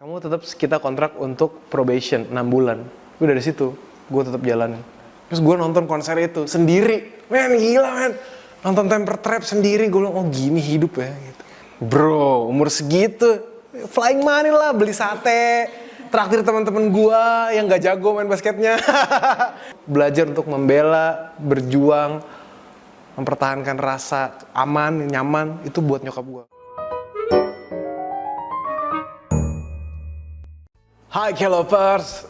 Kamu tetap kita kontrak untuk probation 6 bulan. Gue dari situ, gue tetap jalanin. Terus gue nonton konser itu sendiri. Men, gila men. Nonton Temper Trap sendiri, gue bilang, oh gini hidup ya. Gitu. Bro, umur segitu, flying money lah, beli sate. Traktir teman-teman gue yang gak jago main basketnya. Belajar untuk membela, berjuang, mempertahankan rasa aman, nyaman, itu buat nyokap gue. Hai K-Lovers,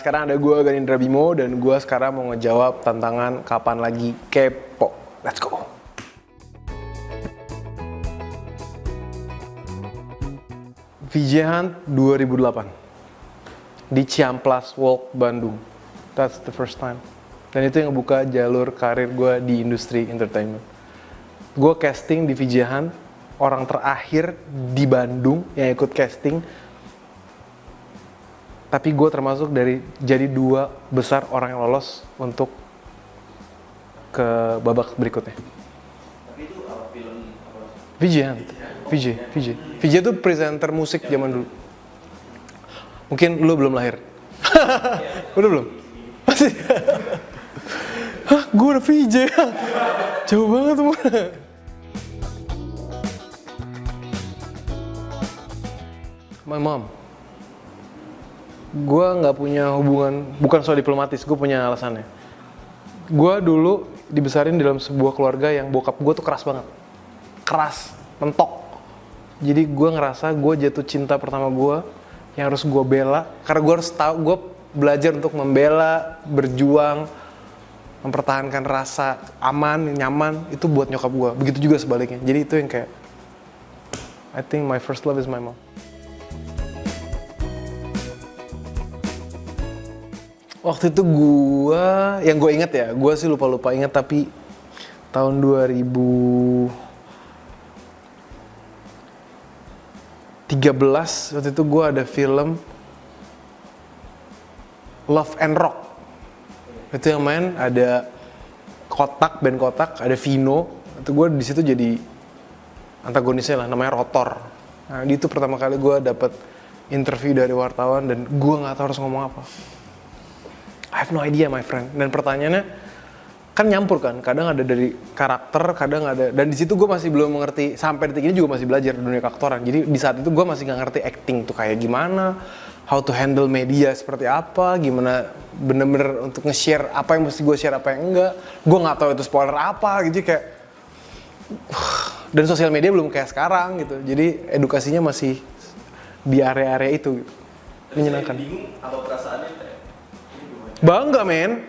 sekarang ada gue Ganindra Bimo dan gue sekarang mau ngejawab tantangan kapan lagi kepo. Let's go. VJ Hunt 2008 di Ciamplas Walk Bandung. That's the first time. Dan itu yang ngebuka jalur karir gue di industri entertainment. Gue casting di VJ Hunt, orang terakhir di Bandung yang ikut casting. Tapi gue termasuk dari jadi 2 besar orang yang lolos untuk ke babak berikutnya. Tapi itu apa film apa? VJ Hunt. VJ itu presenter musik zaman dulu. Mungkin lu belum lahir. Udah belum? Masih? Hah? Gue udah VJ? Jauh banget tuh. My mom. Gue nggak punya hubungan, bukan soal diplomatis, gue punya alasannya. Gue dulu dibesarin dalam sebuah keluarga yang bokap gue tuh keras banget. Keras, mentok. Jadi gue ngerasa gue jatuh cinta pertama gue yang harus gue bela. Karena gue harus tahu, gue belajar untuk membela, berjuang, mempertahankan rasa aman, nyaman, itu buat nyokap gue. Begitu juga sebaliknya. Jadi itu yang kayak, I think my first love is my mom. Waktu itu yang gue inget ya, gue sih lupa inget, tapi tahun 2013 waktu itu gue ada film Love and Rock. Itu yang main ada band Kotak, ada Vino. Itu gue di situ jadi antagonisnya lah, namanya Rotor. Nah, itu pertama kali gue dapet interview dari wartawan dan gue nggak tahu harus ngomong apa. I have no idea my friend. Dan pertanyaannya kan nyampur kan, kadang ada dari karakter, kadang ada, dan di situ gue masih belum mengerti, sampai detik ini juga masih belajar dunia keaktoran. Jadi di saat itu gue masih nggak ngerti acting tuh kayak gimana, how to handle media seperti apa, gimana bener-bener untuk nge-share apa yang mesti gue share, apa yang enggak. Gue nggak tahu itu spoiler apa gitu kayak. Dan sosial media belum kayak sekarang gitu. Jadi edukasinya masih di area-area itu gitu. Menyenangkan. Bingung atau perasaannya kayak Bangga men,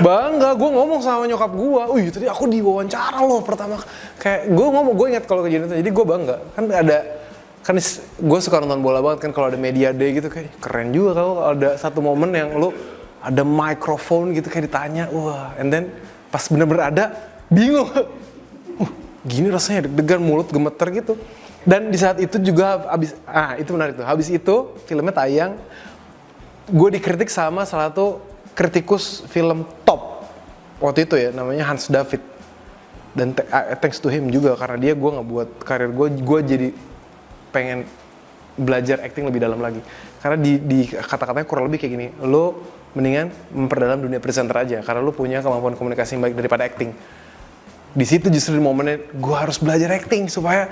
bangga. Gue ngomong sama nyokap gue, wih tadi aku diwawancara loh pertama. Kayak gue ingat kalau kejadian itu, jadi gue bangga. Kan gue suka nonton bola banget kan, kalau ada media day gitu kayak keren juga kalau ada satu momen yang lu ada mikrofon gitu kayak ditanya, wah, and then pas bener-bener ada, bingung. Gini rasanya deg-degan, mulut gemeter gitu. Dan di saat itu juga itu menarik tuh. Habis itu filmnya tayang. Gue dikritik sama salah satu kritikus film top waktu itu ya, namanya Hans David. Dan thanks to him juga, karena dia gue ngebuat karir gue jadi pengen belajar acting lebih dalam lagi. Karena di kata-katanya kurang lebih kayak gini, lo mendingan memperdalam dunia presenter aja, karena lo punya kemampuan komunikasi yang baik daripada acting. Di situ justru di momennya gue harus belajar acting supaya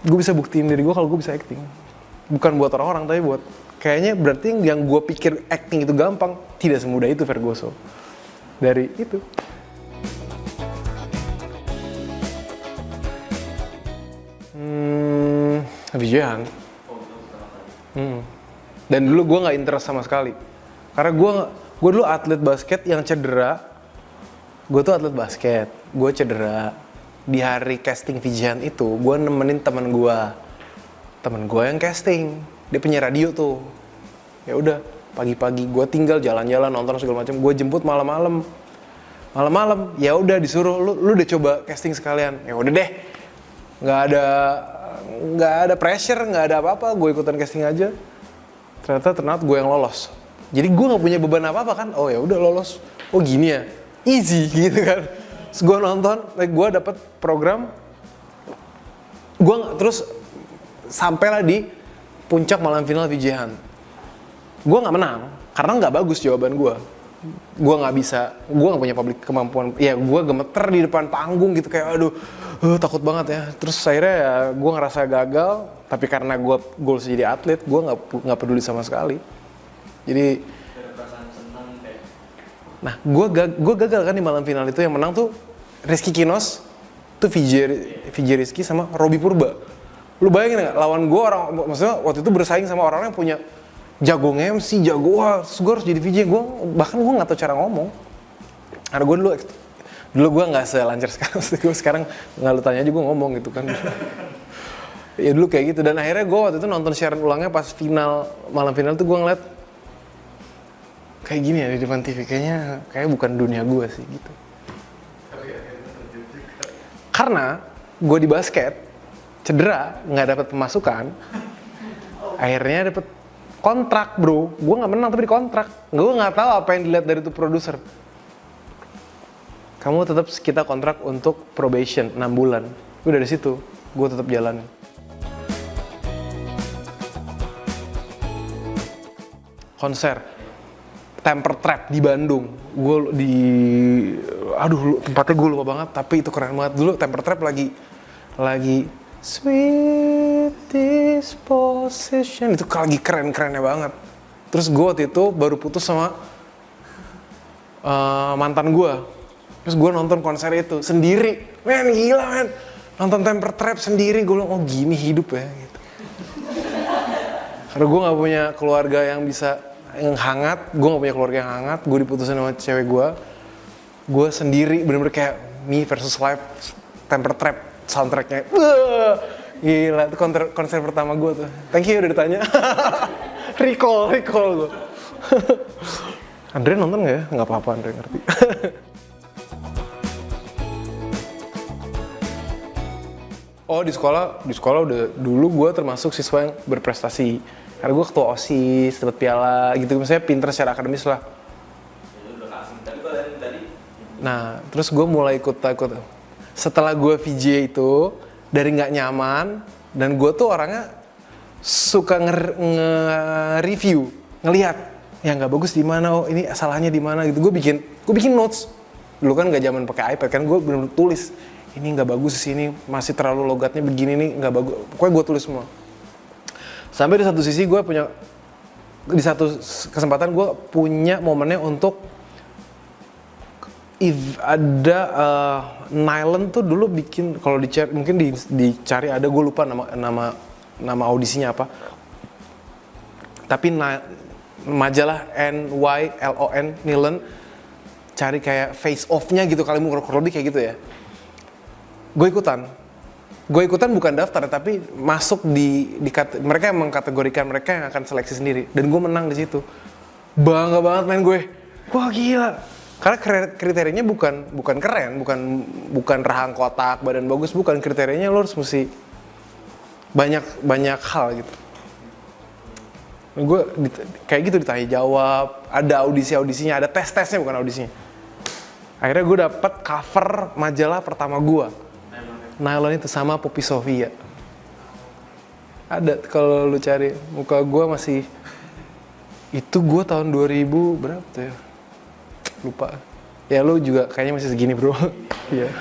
gue bisa buktiin diri gue kalau gue bisa acting. Bukan buat orang-orang, tapi buat kayaknya berarti yang gue pikir acting itu gampang, tidak semudah itu Vergoso. Dari itu. VJ Hunt. Dan dulu gue nggak interest sama sekali. Karena gue dulu atlet basket yang cedera. Gue tuh atlet basket, gue cedera. Di hari casting VJ Hunt itu, gue nemenin teman gue yang casting. Dia punya radio tuh. Ya udah, pagi-pagi gue tinggal jalan-jalan nonton segala macam. Gue jemput malam-malam. Ya udah disuruh lu udah coba casting sekalian. Ya udah deh. Nggak ada pressure, nggak ada apa-apa. Gue ikutan casting aja. Ternyata gue yang lolos. Jadi gue nggak punya beban apa-apa kan. Oh ya udah lolos. Oh gini ya, easy gitu kan. Terus gue nonton, gue dapet program. Gue terus sampailah di puncak malam final VJ Hunt. Gue nggak menang karena nggak bagus jawaban gue. Gue nggak bisa, gue nggak punya public kemampuan. Ya gue gemeter di depan panggung gitu kayak aduh takut banget ya. Terus akhirnya ya gue ngerasa gagal. Tapi karena gue goals jadi atlet, gue nggak peduli sama sekali. Jadi, Ada perasaan senang kayak. nah gue gagal kan di malam final itu. Yang menang tuh Rizky Kinos, tuh VJ Rizky sama Robby Purba. Lu bayangin nggak lawan gue maksudnya waktu itu bersaing sama orang yang punya jago MC, jago terus gue harus jadi VJ. Bahkan gue nggak tahu cara ngomong. Karena gue dulu gue nggak selancar sekarang. Sekarang nggak lu tanya aja gue ngomong gitu kan. Ya dulu kayak gitu, dan akhirnya gue waktu itu nonton siaran ulangnya pas malam final tuh gue ngeliat kayak gini ya di depan TV, kayak bukan dunia gue sih gitu. Karena gue di basket cedera, nggak dapat pemasukan, akhirnya dapet kontrak bro. Gue nggak menang tapi dikontrak. Gue nggak tahu apa yang dilihat dari itu produser. Kamu tetap kita kontrak untuk probation 6 bulan. Udah dari situ gue tetap jalan. Konser Temper Trap di Bandung. Tempatnya gue lupa banget, tapi itu keren banget. Dulu Temper Trap lagi Sweet Disposition, itu lagi keren-kerennya banget. Terus gue waktu itu baru putus sama mantan gue. Terus gue nonton konser itu sendiri. Men, gila men. Nonton Temper Trap sendiri, gue bilang, oh gini hidup ya gitu. Karena gue gak punya keluarga yang hangat, gue gak punya keluarga yang hangat, gue diputusin sama cewek gue sendiri, bener-bener kayak me versus life, Temper Trap soundtracknya, gila, itu konser pertama gue tuh. Thank you udah ditanya. recall gue. Andre nonton gak ya? Gak apa-apa, Andre ngerti. Oh di sekolah udah dulu gue termasuk siswa yang berprestasi. Karena gue ketua OSIS, dapat piala gitu, misalnya pinter secara akademis lah. Ya udah kasih. Tapi kalau yang tadi Nah, terus gue mulai ikut. Setelah gue VJ itu, dari nggak nyaman, dan gue tuh orangnya suka nge-review, ngelihat yang nggak bagus di mana, oh ini salahnya di mana gitu. Gue bikin notes. Dulu kan nggak zaman pakai iPad kan, gue bener-bener tulis. Ini nggak bagus di sini, masih terlalu logatnya begini nih, nggak bagus. Pokoknya gue tulis semua. Sampai di satu sisi di satu kesempatan gue punya momennya untuk ada Nyland tuh dulu bikin, kalau dicari mungkin dicari ada, gue lupa nama audisinya apa. Tapi majalah NYLON Nyland cari kayak face off-nya gitu, kali mau lebih kayak gitu ya. Gue ikutan bukan daftar tapi masuk mereka yang mengkategorikan, mereka yang akan seleksi sendiri, dan gue menang di situ. Bangga banget main gue. Wah gila. Karena kriterianya bukan keren, bukan rahang kotak, badan bagus, bukan. Kriterianya lo harus mesti banyak hal gitu. Gue kayak gitu ditanya jawab, ada audisinya, ada tes-tesnya bukan audisinya. Akhirnya gue dapet cover majalah pertama gue. Nylon itu sama Poppy Sofia. Ada kalau lu cari, muka gue masih, itu gue tahun 2000 berapa tuh ya? Lupa. Ya lu juga kayaknya masih segini bro. Iya.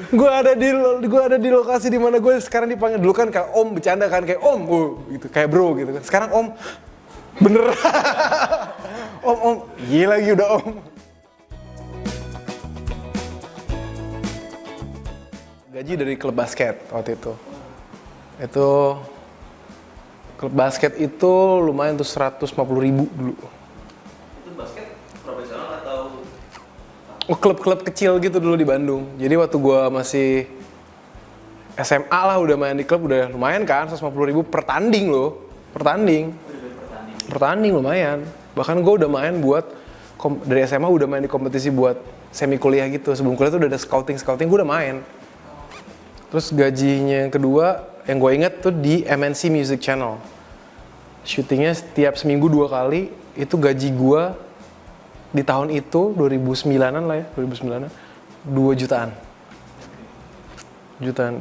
Gue ada di lokasi di mana gue sekarang dipanggil. Dulu kan kayak om, bercanda kan kayak om, gitu, kayak bro gitu kan. Sekarang om, bener. om, gila lagi udah om. Gaji dari klub basket waktu itu. Itu klub basket itu lumayan tuh 150.000 dulu. itu basket profesional atau Klub-klub kecil gitu dulu di Bandung. Jadi waktu gua masih SMA lah udah main di klub, udah lumayan kan, 150.000 per tanding loh. Pertanding lumayan. Bahkan gua udah main dari SMA udah main di kompetisi buat semi kuliah gitu. Sebelum kuliah tuh udah ada scouting gua udah main. Terus gajinya yang kedua, yang gue inget tuh di MNC Music Channel. Syutingnya setiap seminggu 2 kali, itu gaji gue di tahun itu, 2009-an lah ya, 2009-an, 2 jutaan.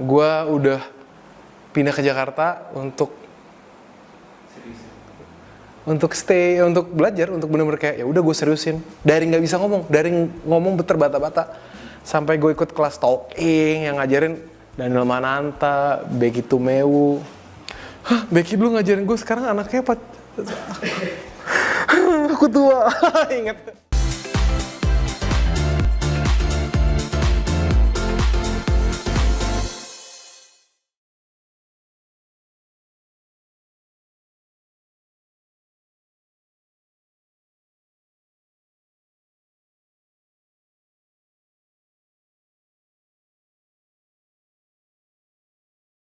Gue udah pindah ke Jakarta untuk serius? stay, untuk belajar, untuk bener-bener kayak ya udah gue seriusin. Dari nggak bisa ngomong, dari ngomong terbata-bata, sampai gue ikut kelas talking yang ngajarin Daniel Mananta, Becky Tumewu. Hah, Becky dulu ngajarin gue, sekarang anaknya apa? Aku tua, inget.